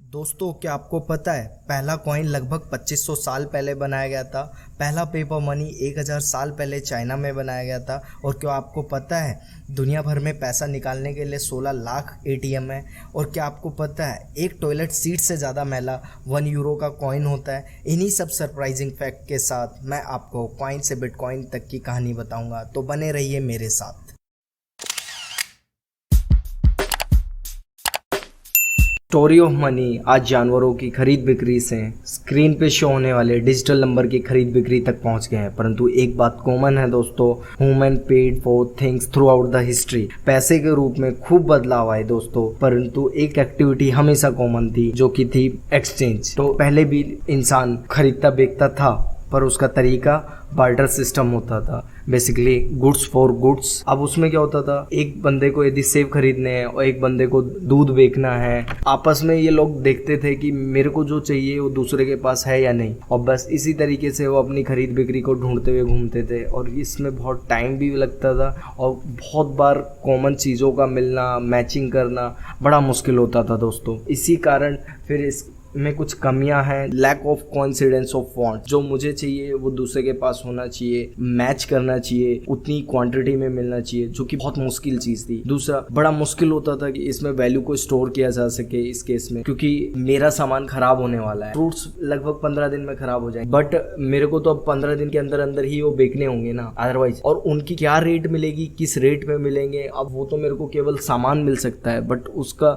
दोस्तों, क्या आपको पता है पहला कॉइन लगभग 2500 साल पहले बनाया गया था। पहला पेपर मनी 1000 साल पहले चाइना में बनाया गया था। और क्या आपको पता है दुनिया भर में पैसा निकालने के लिए 16 लाख एटीएम है। और क्या आपको पता है एक टॉयलेट सीट से ज़्यादा मैला 1 यूरो का कॉइन होता है। इन्हीं सब सरप्राइजिंग फैक्ट के साथ मैं आपको कॉइन से बिटकॉइन तक की कहानी बताऊंगा, तो बने रहिए मेरे साथ। स्टोरी ऑफ मनी आज जानवरों की खरीद बिक्री से स्क्रीन पे शो होने वाले डिजिटल नंबर की खरीद बिक्री तक पहुंच गए हैं। परंतु एक बात कॉमन है दोस्तों, human paid for things through out the history. पैसे के रूप में खूब बदलाव आए दोस्तों, परंतु एक एक्टिविटी हमेशा कॉमन थी जो कि थी एक्सचेंज। तो पहले भी इंसान खरीदता बेचता था, पर उसका तरीका बार्टर सिस्टम होता था, बेसिकली गुड्स फॉर गुड्स। अब उसमें क्या होता था, एक बंदे को यदि सेब खरीदने हैं और एक बंदे को दूध बेचना है, आपस में ये लोग देखते थे कि मेरे को जो चाहिए वो दूसरे के पास है या नहीं, और बस इसी तरीके से वो अपनी खरीद बिक्री को ढूंढते हुए घूमते थे। और इसमें बहुत टाइम भी लगता था और बहुत बार कॉमन चीज़ों का मिलना, मैचिंग करना बड़ा मुश्किल होता था दोस्तों। इसी कारण फिर इस में कुछ कमियां हैं। Lack of coincidence of want, जो मुझे चाहिए वो दूसरे के पास होना चाहिए, मैच करना चाहिए, उतनी क्वांटिटी में मिलना चाहिए, जो कि बहुत मुश्किल चीज थी। दूसरा, बड़ा मुश्किल होता था कि इसमें वैल्यू को स्टोर किया जा सके इस केस में, क्योंकि मेरा सामान खराब होने वाला है। फ्रूट्स लगभग 15 दिन में खराब हो जाएंगे, बट मेरे को तो अब 15 दिन के अंदर अंदर ही वो बेचने होंगे ना, अदरवाइज। और उनकी क्या रेट मिलेगी, किस रेट में मिलेंगे, अब वो तो मेरे को केवल सामान मिल सकता है, बट उसका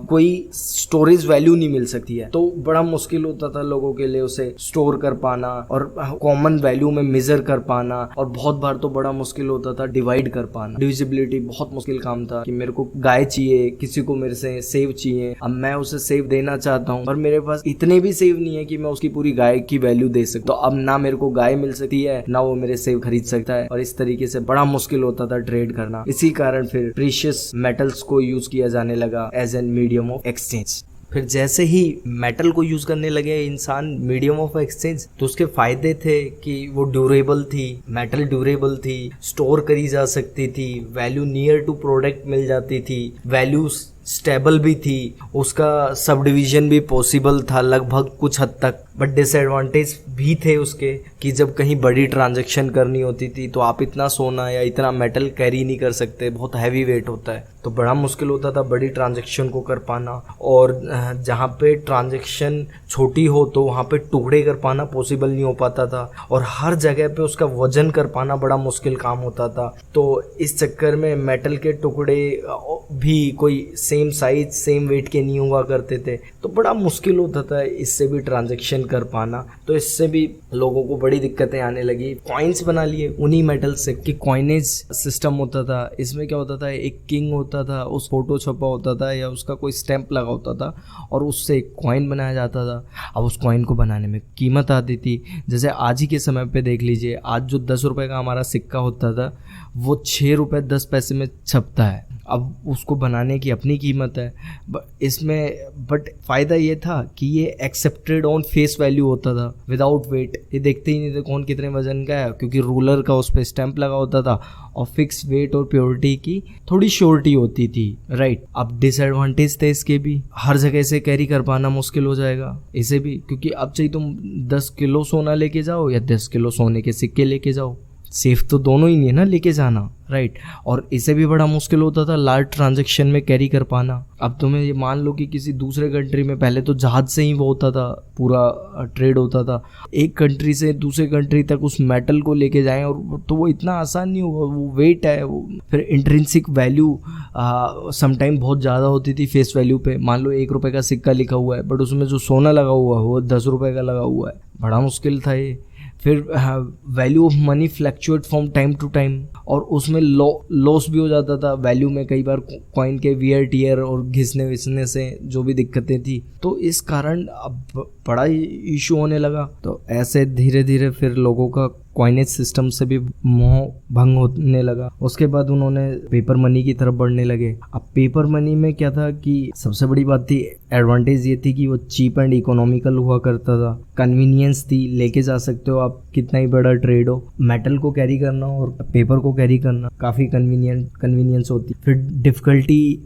कोई स्टोरेज वैल्यू नहीं मिल सकती है। तो बड़ा मुश्किल होता था लोगों के लिए उसे स्टोर कर पाना और कॉमन वैल्यू में मेजर कर पाना। और बहुत बार तो बड़ा मुश्किल होता था डिवाइड कर पाना। डिविजिबिलिटी बहुत मुश्किल काम था कि मेरे को गाय चाहिए, किसी को मेरे से सेव चाहिए, अब मैं उसे सेव देना चाहता हूँ, पर मेरे पास इतने भी सेव नहीं है कि मैं उसकी पूरी गाय की वैल्यू दे सकता। तो अब ना मेरे को गाय मिल सकती है, ना वो मेरे सेव खरीद सकता है, और इस तरीके से बड़ा मुश्किल होता था ट्रेड करना। इसी कारण फिर प्रीशियस मेटल्स को यूज किया जाने लगा as an medium of exchange. फिर जैसे ही मेटल को यूज करने लगे इंसान मीडियम ऑफ एक्सचेंज, तो उसके फायदे थे कि वो ड्यूरेबल थी, मेटल ड्यूरेबल थी, स्टोर करी जा सकती थी, वैल्यू नियर टू प्रोडक्ट मिल जाती थी, वैल्यू स्टेबल भी थी, उसका सब डिवीजन भी पॉसिबल था लगभग कुछ हद तक। बट डिसएडवांटेज भी थे उसके कि जब कहीं बड़ी ट्रांजैक्शन करनी होती थी तो आप इतना सोना या इतना मेटल कैरी नहीं कर सकते, बहुत हैवी वेट होता है, तो बड़ा मुश्किल होता था बड़ी ट्रांजैक्शन को कर पाना। और जहाँ पे ट्रांजैक्शन छोटी हो तो वहाँ पे टुकड़े कर पाना पॉसिबल नहीं हो पाता था, और हर जगह पे उसका वजन कर पाना बड़ा मुश्किल काम होता था। तो इस चक्कर में मेटल के टुकड़े भी कोई सेम साइज सेम वेट के नहीं हुआ करते थे, तो बड़ा मुश्किल होता था इससे भी ट्रांजैक्शन कर पाना। तो इससे भी लोगों को बड़ी दिक्कतें आने लगी। कॉइन्स बना लिए उन्हीं मेटल से कि कॉइनेज सिस्टम होता था। इसमें क्या होता था, एक किंग होता था, उस फोटो छपा होता था या उसका कोई स्टैंप लगा होता था और उससे एक कॉइन बनाया जाता था। अब उस कॉइन को बनाने में कीमत आती थी। जैसे आज ही के समय पे देख लीजिए, आज जो 10 रुपए का हमारा सिक्का होता था वो 6 रुपए 10 पैसे में छपता है। अब उसको बनाने की अपनी कीमत है इसमें, बट फ़ायदा ये था कि ये एक्सेप्टेड ऑन फेस वैल्यू होता था, विदाउट वेट। ये देखते ही नहीं थे कौन कितने वजन का है, क्योंकि रूलर का उस पर स्टैंप लगा होता था और फिक्स वेट और प्योरिटी की थोड़ी श्योरिटी होती थी, राइट। अब डिसएडवांटेज थे इसके भी, हर जगह से कैरी कर पाना मुश्किल हो जाएगा इसे भी, क्योंकि अब चाहिए तुम 10 किलो सोना लेके जाओ या 10 किलो सोने के सिक्के लेके जाओ, सेफ तो दोनों ही नहीं है ना लेके जाना, राइट। और इसे भी बड़ा मुश्किल होता था लार्ज ट्रांजैक्शन में कैरी कर पाना। अब तुम्हें ये मान लो कि किसी दूसरे कंट्री में पहले तो जहाज से ही वो होता था, पूरा ट्रेड होता था, एक कंट्री से दूसरे कंट्री तक उस मेटल को लेके जाएं, और तो वो इतना आसान नहीं हुआ, वो वेट है वो। फिर इंट्रिंसिक वैल्यू समटाइम बहुत ज़्यादा होती थी फेस वैल्यू पे। मान लो 1 रुपये का सिक्का लिखा हुआ है, बट उसमें जो सोना लगा हुआ है वो 10 रुपये का लगा हुआ है, बड़ा मुश्किल था ये। फिर value of money fluctuate from time to time, और उसमें लॉस भी हो जाता था वैल्यू में, कई बार कॉइन के वियर टियर और घिसने विसने से जो भी दिक्कतें थी। तो इस कारण अब बड़ा इशू होने लगा। तो ऐसे धीरे धीरे फिर लोगों का कॉइनेज सिस्टम से भी मोह भंग होने लगा। उसके बाद उन्होंने पेपर मनी की तरफ बढ़ने लगे। अब पेपर मनी में क्या था कि सबसे बड़ी बात थी, एडवांटेज ये थी कि वो चीप एंड इकोनॉमिकल हुआ करता था, कन्वीनियंस थी, लेके जा सकते हो आप कितना ही बड़ा ट्रेड हो। मेटल को कैरी करना और पेपर को कैरी करना काफ़ी कन्वीनियंस होती। फिर डिफ़िकल्टी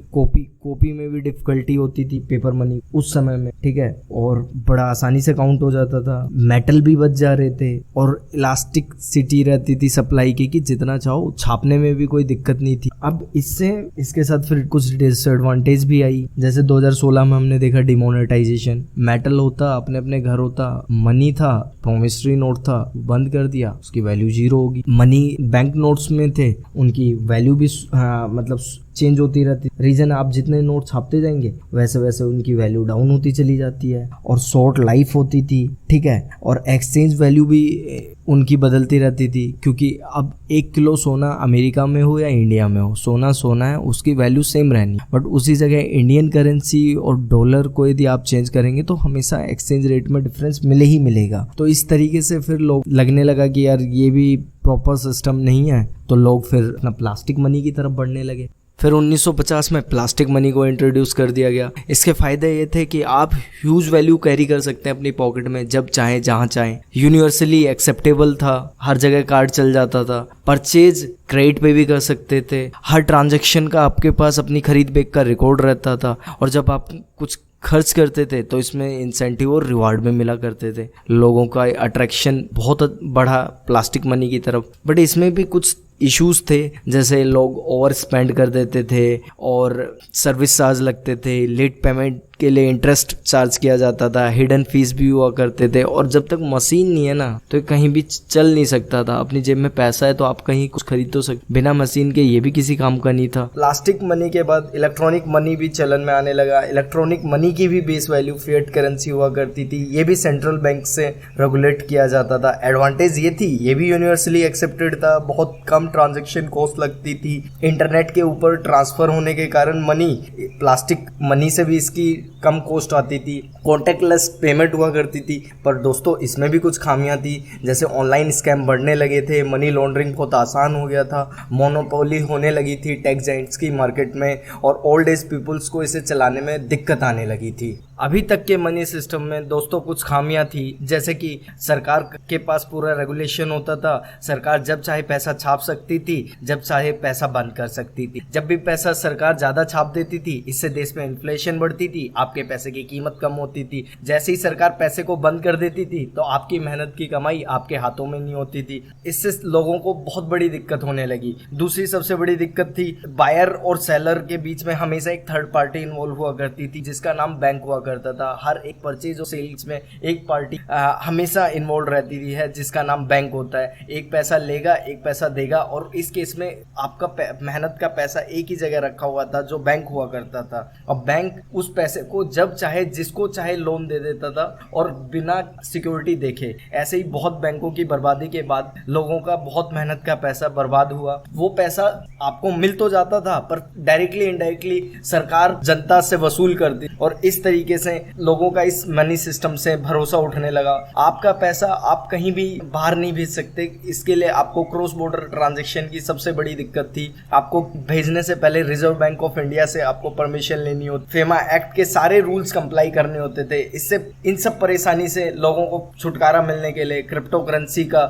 कॉपी में भी डिफिकल्टी होती थी पेपर मनी उस समय में, ठीक है, और बड़ा आसानी से काउंट हो जाता था, मेटल भी बच जा रहे थे और इलास्टिक सिटी रहती थी सप्लाई की कि जितना चाहो छापने में भी कोई दिक्कत नहीं थी। अब इसके साथ फिर कुछ डिसएडवांटेज भी आई, जैसे 2016 में हमने देखा डिमोनेटाइजेशन, मेटल होता अपने अपने घर होता, मनी था प्रोमिसरी नोट था, बंद कर दिया, उसकी वैल्यू जीरो होगी। मनी बैंक नोट्स में थे, उनकी वैल्यू भी मतलब चेंज होती रहती। रीजन आप जितने नोट छापते जाएंगे वैसे वैसे उनकी वैल्यू डाउन होती चली जाती है, और शॉर्ट लाइफ होती थी, ठीक है, और एक्सचेंज वैल्यू भी उनकी बदलती रहती थी, क्योंकि अब 1 किलो सोना अमेरिका में हो या इंडिया में हो, सोना सोना है, उसकी वैल्यू सेम रहनी, बट उसी जगह इंडियन करेंसी और डॉलर को यदि आप चेंज करेंगे तो हमेशा एक्सचेंज रेट में डिफरेंस मिले ही मिलेगा। तो इस तरीके से फिर लोग लगने लगा कि यार ये भी प्रॉपर सिस्टम नहीं है, तो लोग फिर अपना प्लास्टिक मनी की तरफ बढ़ने लगे। फिर 1950 में प्लास्टिक मनी को इंट्रोड्यूस कर दिया गया। इसके फायदे ये थे कि आप ह्यूज वैल्यू कैरी कर सकते हैं अपनी पॉकेट में जब चाहे जहां चाहे, यूनिवर्सली एक्सेप्टेबल था, हर जगह कार्ड चल जाता था, परचेज क्रेडिट पे भी कर सकते थे, हर ट्रांजैक्शन का आपके पास अपनी खरीद बेच का रिकॉर्ड रहता था, और जब आप कुछ खर्च करते थे तो इसमें इंसेंटिव और रिवार्ड में मिला करते थे। लोगों का अट्रैक्शन बहुत बढ़ा प्लास्टिक मनी की तरफ, बट इसमें भी कुछ इश्यूज थे, जैसे लोग ओवर स्पेंड कर देते थे और सर्विस चार्ज लगते थे, लेट पेमेंट के लिए इंटरेस्ट चार्ज किया जाता था, हिडन फीस भी हुआ करते थे, और जब तक मशीन नहीं है ना तो कहीं भी चल नहीं सकता था। अपनी जेब में पैसा है तो आप कहीं कुछ खरीद तो सकते, बिना मशीन के ये भी किसी काम का नहीं था। प्लास्टिक मनी के बाद इलेक्ट्रॉनिक मनी भी चलन में आने लगा। इलेक्ट्रॉनिक मनी की भी बेस वैल्यू फिएट करेंसी हुआ करती थी, ये भी सेंट्रल बैंक से रेगुलेट किया जाता था। एडवांटेज ये थी, ये भी यूनिवर्सली एक्सेप्टेड था, बहुत कम ट्रांजैक्शन कॉस्ट लगती थी, इंटरनेट के ऊपर ट्रांसफर होने के कारण मनी प्लास्टिक मनी से भी इसकी कम कॉस्ट आती थी, कॉन्टेक्टलेस पेमेंट हुआ करती थी। पर दोस्तों इसमें भी कुछ खामियां थी, जैसे ऑनलाइन स्कैम बढ़ने लगे थे, मनी लॉन्ड्रिंग बहुत आसान हो गया था, मोनोपोली होने लगी थी टेक जाइंट्स की मार्केट में, और ओल्ड एज पीपल्स को इसे चलाने में दिक्कत आने लगी थी। अभी तक के मनी सिस्टम में दोस्तों कुछ खामियां थी, जैसे कि सरकार के पास पूरा रेगुलेशन होता था, सरकार जब चाहे पैसा छाप सकती थी, जब चाहे पैसा बंद कर सकती थी। जब भी पैसा सरकार ज्यादा छाप देती थी, इससे देश में इन्फ्लेशन बढ़ती थी, आपके पैसे की कीमत कम होती थी। जैसे ही सरकार पैसे को बंद कर देती थी तो आपकी मेहनत की कमाई आपके हाथों में नहीं होती थी। इससे लोगों को बहुत बड़ी दिक्कत होने लगी। दूसरी सबसे बड़ी दिक्कत थी, बायर और सेलर के बीच में हमेशा एक थर्ड पार्टी इन्वॉल्व हुआ करती थी, जिसका नाम बैंक हुआ करता था। हर एक परचेज और सेल्स में एक पार्टी हमेशा इन्वॉल्व रहती थी है, जिसका नाम बैंक होता है। एक पैसा लेगा, एक पैसा देगा, और इस केस में आपका मेहनत का पैसा एक ही जगह रखा हुआ था जो बैंक हुआ करता था, और बैंक उस पैसे को जब चाहे जिसको चाहे लोन दे देता था और बिना सिक्योरिटी देखे। ऐसे ही बहुत बैंकों की बर्बादी के बाद लोगों का बहुत मेहनत का पैसा बर्बाद हुआ। वो पैसा आपको मिल तो जाता था पर डायरेक्टली इनडायरेक्टली सरकार जनता से वसूल करती, और इस तरीके से लोगों का इस मनी सिस्टम से भरोसा उठने लगा। आपका पैसा आप कहीं भी बाहर नहीं भेज सकते, इसके लिए आपको क्रॉस बॉर्डर ट्रांजैक्शन की सबसे बड़ी दिक्कत थी। आपको भेजने से पहले रिजर्व बैंक ऑफ इंडिया से आपको परमिशन लेनी होती, फेमा एक्ट के सारे रूल्स कंप्लाई करने होते थे। इससे इन सब परेशानी से लोगों को छुटकारा मिलने के लिए क्रिप्टो करेंसी का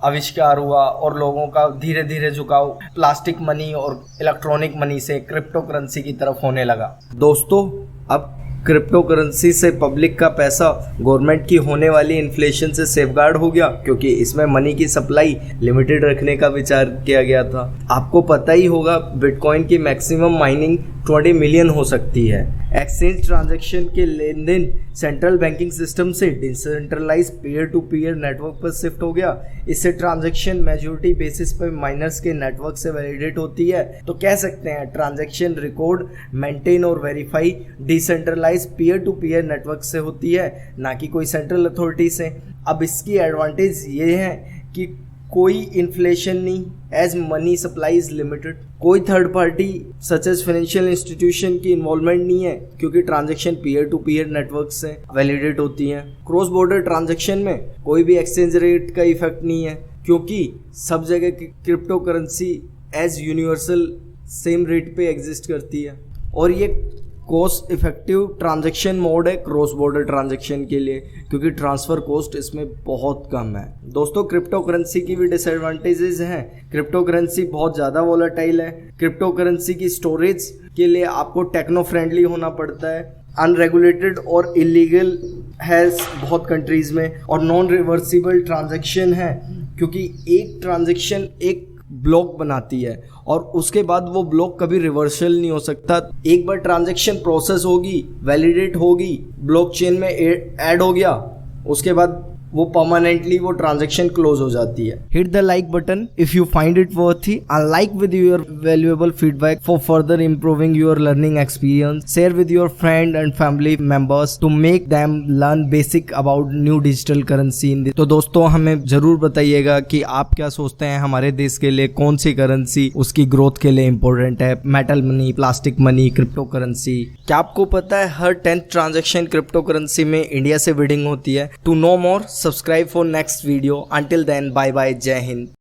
आविष्कार हुआ, और लोगों का धीरे धीरे झुकाव प्लास्टिक मनी और इलेक्ट्रॉनिक मनी से क्रिप्टो करेंसी की तरफ होने लगा। दोस्तों अब क्रिप्टो करेंसी से पब्लिक का पैसा गवर्नमेंट की होने वाली इन्फ्लेशन से सेफगार्ड हो गया, क्योंकि इसमें मनी की सप्लाई लिमिटेड रखने का विचार किया गया था। आपको पता ही होगा बिटकॉइन की मैक्सिमम माइनिंग 20 मिलियन हो सकती है। एक्सचेंज ट्रांजैक्शन के लेन देन सेंट्रल बैंकिंग सिस्टम से decentralise peer to peer network पर शिफ्ट हो गया। इससे ट्रांजैक्शन मेजॉरिटी बेसिस पर माइनर्स के नेटवर्क से वैलिडेट होती है। तो कह सकते हैं ट्रांजैक्शन रिकॉर्ड मेंटेन और verify decentralise peer to peer network से होती है, ना कि कोई सेंट्रल अथॉरिटी से। अब इसकी एडवांटेज ये है कि कोई इन्फ्लेशन नहीं, as money supply is limited. कोई third party such as financial institution की इन्वॉल्वमेंट नहीं है, क्योंकि transaction peer to peer network से वैलिडेट होती हैं। क्रॉस बॉर्डर ट्रांजैक्शन में कोई भी एक्सचेंज रेट का इफेक्ट नहीं है, क्योंकि सब जगह crypto currency as universal same rate पे एग्जिस्ट करती है। और ये कॉस्ट इफेक्टिव ट्रांजैक्शन मोड है क्रॉस बॉर्डर ट्रांजैक्शन के लिए, क्योंकि ट्रांसफ़र कॉस्ट इसमें बहुत कम है। दोस्तों क्रिप्टो करेंसी की भी डिसएडवांटेजेस हैं। क्रिप्टो करेंसी बहुत ज़्यादा वोलेटाइल है। क्रिप्टो करेंसी की स्टोरेज के लिए आपको टेक्नो फ्रेंडली होना पड़ता है। अनरेगुलेटेड और इलीगल है बहुत कंट्रीज़ में, और नॉन रिवर्सिबल ट्रांजैक्शन है, क्योंकि एक ट्रांजैक्शन एक ब्लॉक बनाती है और उसके बाद वो ब्लॉक कभी रिवर्सल नहीं हो सकता। एक बार ट्रांजैक्शन प्रोसेस होगी, वैलिडेट होगी, ब्लॉकचेन में ऐड हो गया, उसके बाद वो परमानेंटली वो ट्रांजैक्शन क्लोज हो जाती है। Hit the like button if you find it worthy and like with your valuable feedback for further improving your learning experience. Share with your friend and family members to make them learn basic about new digital currency. तो दोस्तों हमें जरूर बताइएगा कि आप क्या सोचते हैं, हमारे देश के लिए कौन सी करेंसी उसकी ग्रोथ के लिए इंपॉर्टेंट है, metal money, plastic money, crypto currency. क्या आपको पता है हर 10th ट्रांजैक्शन क्रिप्टो करेंसी में इंडिया से बिडिंग होती है? To know more, subscribe for next video. Until then, bye bye, Jai Hind.